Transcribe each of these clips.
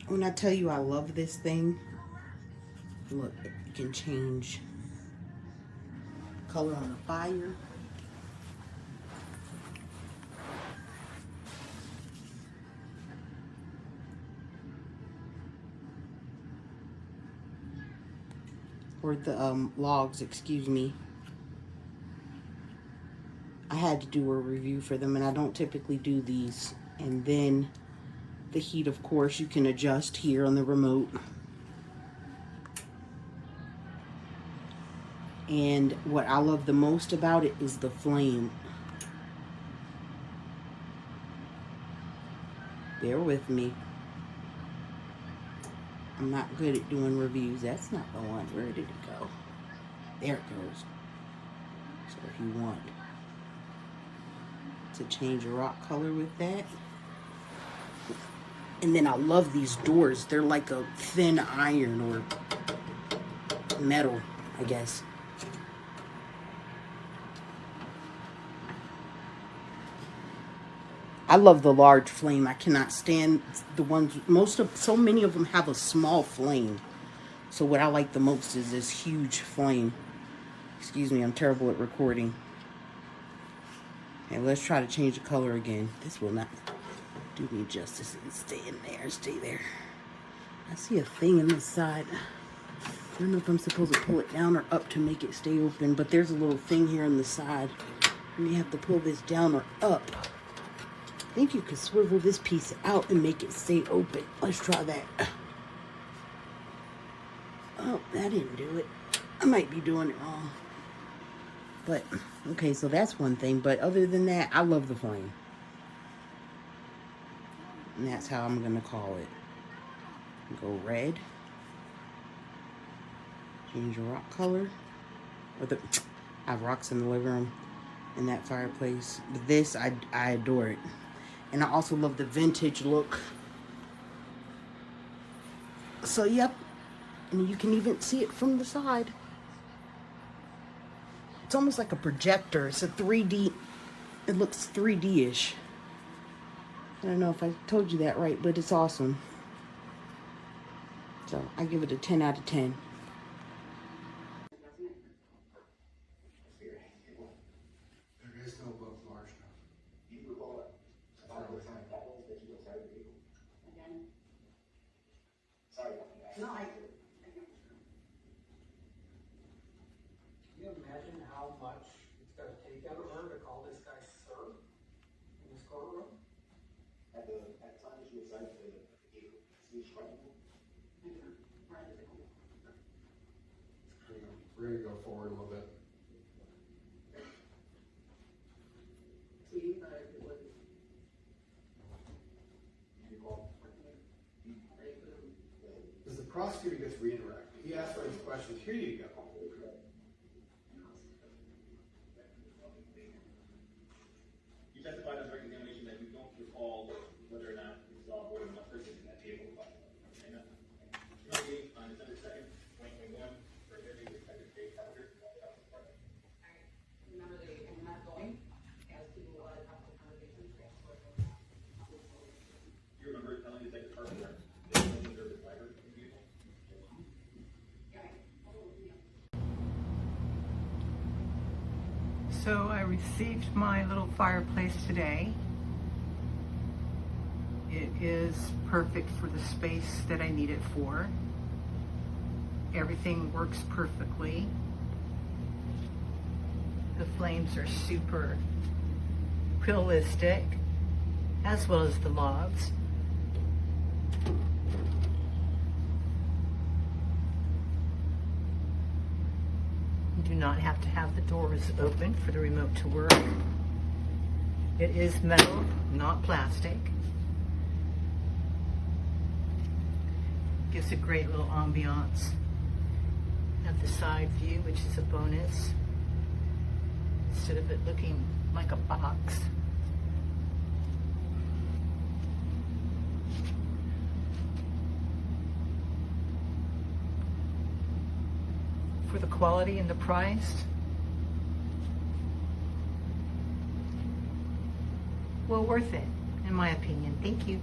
When I tell you I love this thing, look, it can change color on the fire. Or the logs, excuse me. I had to do a review for them, and I don't typically do these. And then the heat, of course, you can adjust here on the remote. And what I love the most about it is the flame. Bear with me. I'm not good at doing reviews. That's not the one. Where did it go? There it goes. So if you want to change your rock color with that. And then I love these doors. They're like a thin iron or metal, I guess. I love the large flame. I cannot stand the ones, so many of them have a small flame. So what I like the most is this huge flame. Excuse me, I'm terrible at recording. Okay, let's try to change the color again. This will not do me justice. Stay in there, stay there. I see a thing in the side. I don't know if I'm supposed to pull it down or up to make it stay open, but there's a little thing here on the side. And you have to pull this down or up. I think you could swivel this piece out and make it stay open. Let's try that. Oh, that didn't do it. I might be doing it wrong. But, okay, so that's one thing. But other than that, I love the flame. And that's how I'm going to call it. Go red. Change your rock color. I have rocks in the living room in that fireplace. But this, I adore it. And I also love the vintage look. So, yep. And you can even see it from the side. It's almost like a projector. It's a 3D. It looks 3D-ish. I don't know if I told you that right, but it's awesome. So, I give it a 10 out of 10. No, I do. Can you imagine how much it's going to take out of her to call this guy sir in this courtroom? At the time that she was cited for the speech tribunal. We're going to go forward a little bit. As the prosecutor gets redirected, he asks for his questions. Here you go. You testified on direct examination that you don't recall whether or not you saw more than one person in that vehicle. Amen. On December 2nd, 2021, for every respective state calendar. Remember they ended up going as people wanted to have the conversation. You remember telling the detective partner that they don't deserve the driver in the vehicle? So I received my little fireplace today. It is perfect for the space that I need it for. Everything works perfectly. The flames are super realistic, as well as the logs. You do not have to have the doors open for the remote to work. It is metal, not plastic. Gives a great little ambiance. Have the side view, which is a bonus, instead of it looking like a box. For the quality and the price, well worth it, in my opinion. Thank you.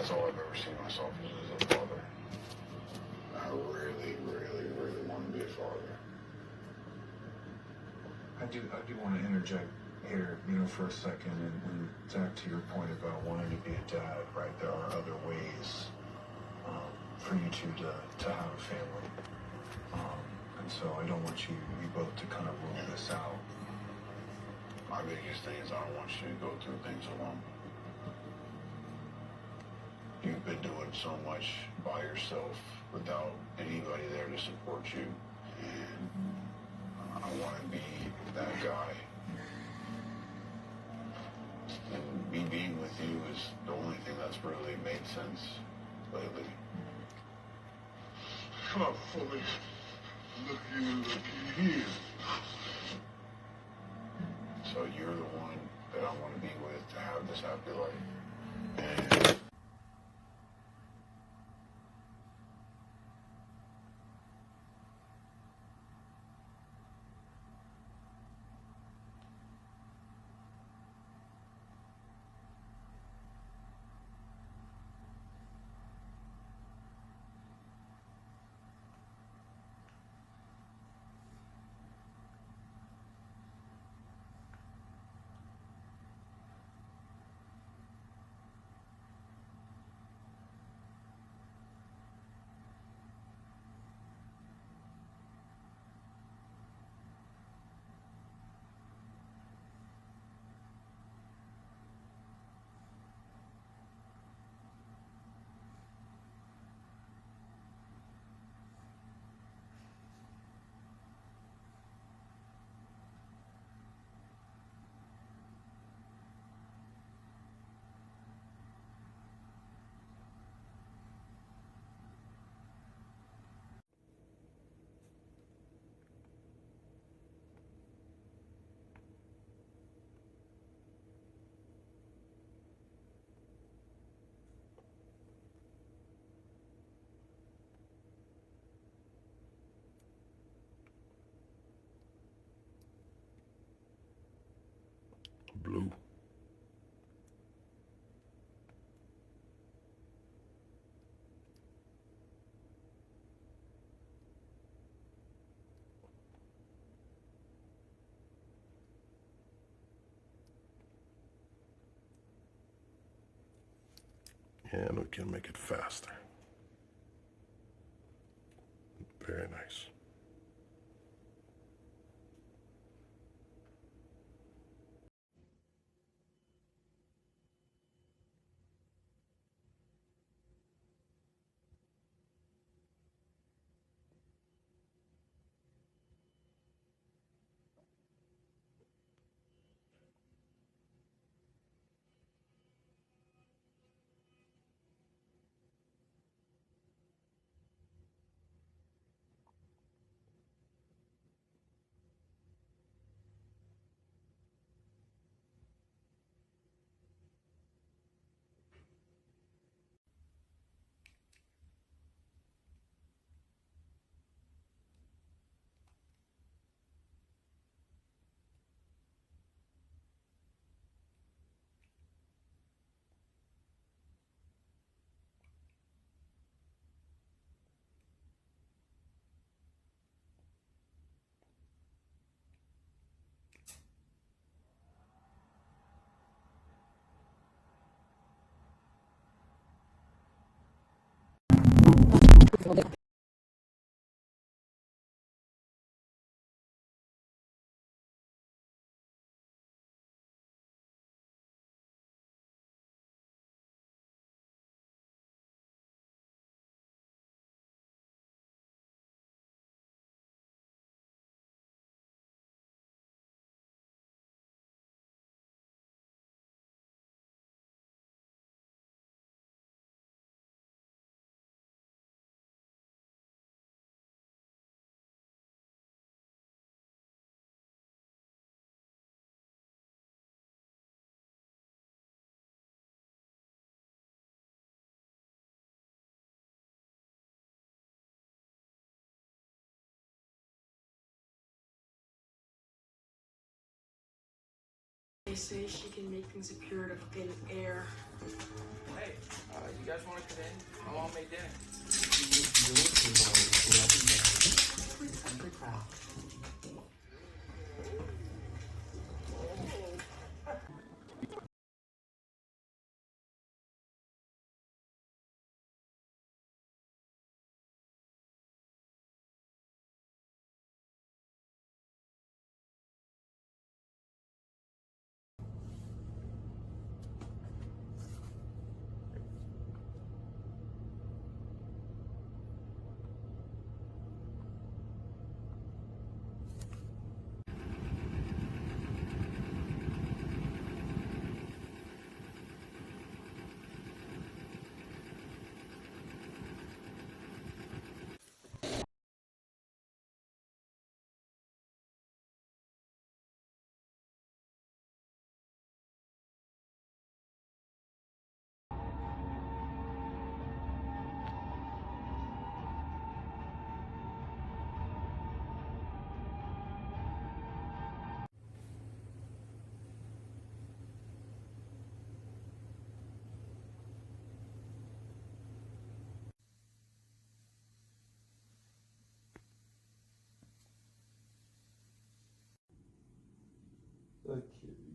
That's all I've ever seen myself as a father. I really, really, really want to be a father. I do want to interject here, for a second, and Zach, to your point about wanting to be a dad, right? There are other ways for you two to have a family, and so I don't want you both to kind of rule this out. My biggest thing is I don't want you to go through things alone. You've been doing so much by yourself without anybody there to support you, and I want to be that guy. And me being with you is the only thing that's really made sense lately. Hopefully, looky here. So you're the one that I want to be with to have this happy life. And Blue. And we can make it faster. Very nice. They say she can make things appear out of thin air. Hey, you guys want to come in? My mom made dinner. Okay.